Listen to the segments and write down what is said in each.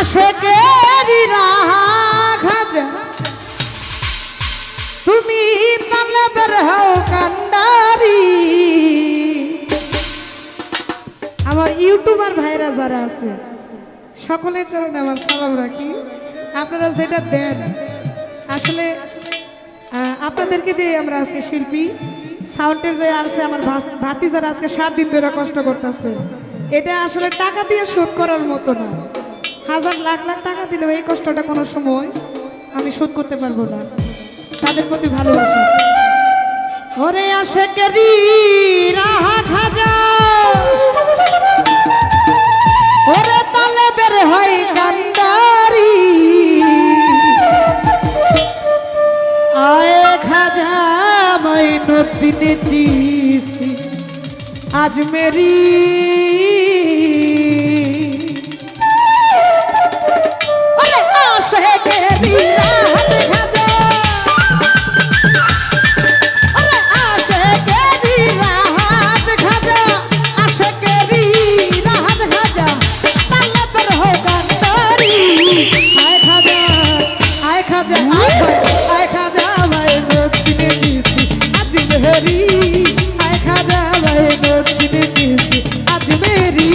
আশেকেরি রাখাজা তুমি তালে বের হও কান্ডারি। আমার ইউটিউবার ভাইরা যারা আছে সকলের চরণে আমার সালাম রাখি। আপনারা যেটা দেন আসলে আপনাদেরকে দিয়ে আমরা আজকে শিল্পী সাউন্ডের যে আছে আমার ভাতি যারা আজকে 7 দিন ধরে কষ্ট করতেছে, এটা আসলে টাকা দিয়ে শোধ করার মতো না। হাজার লাখ লাখ টাকা দিলেও এই কষ্টটা কোনো সময় আমি শোধ করতে পারবো না। তাদের প্রতি ভালোবাসা। ওরে আশেকেরি রাহা খাজা ওরে তালে বের হয় কান্ডারি। আয়ে খাজা মাইনুদ্দিন চিশতি আজমেরি। ওরে আশেকেরি রাহা খাজা ওরে আশেকেরি রাহা খাজা আশেকেরি রাহা খাজা তালে বের হয় কান্ডারি। আয় খাজা আয় খাজা আয় খাজা মাইনুদ্দিন চিশতি আজমেরি। আয় খাজা মাইনুদ্দিন চিশতি আজমেরি।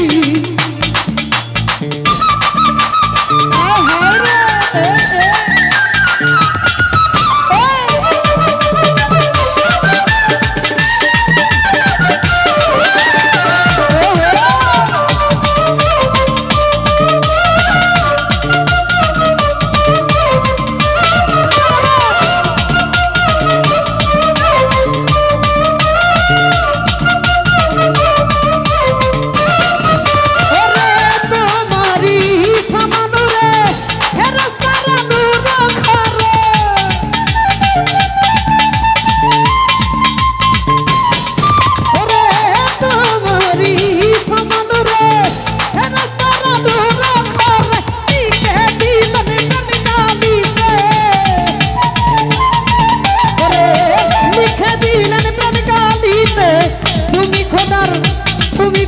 আয় হায় রে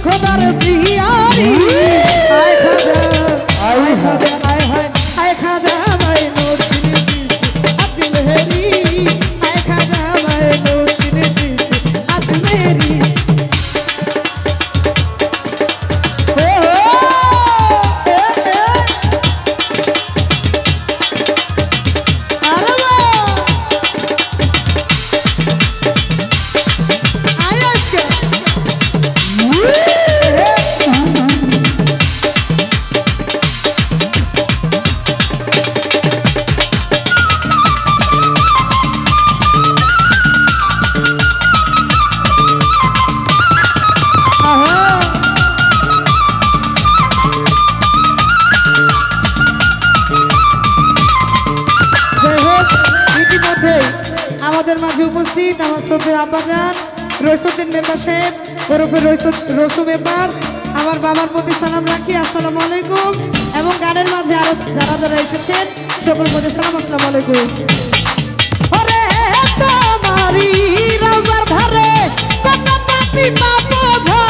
খোদার বিহারি। আয় খাজা আয় খাজা আয় হায় আয় খাজা মাইনুদ্দিন চিশতি আজমেরি। আয় খাজা মাইনুদ্দিন চিশতি আজমেরি। আমাদের মাঝে উপস্থিত আমার শ্রদ্ধেয় আব্বাজান রইসুদ্দিন মেম্বার সাহেব ওরফে রসু মেম্বার, আমার বাবার প্রতি সালাম রাখি, আসসালামু আলাইকুম। এবং গানের মাঝে আরো যারা যারা এসেছেন সকল প্রতি সালাম, আসসালামু আলাইকুম। ওরে তোমারি রাজার ধারে কত পাপী পাপ ঝরে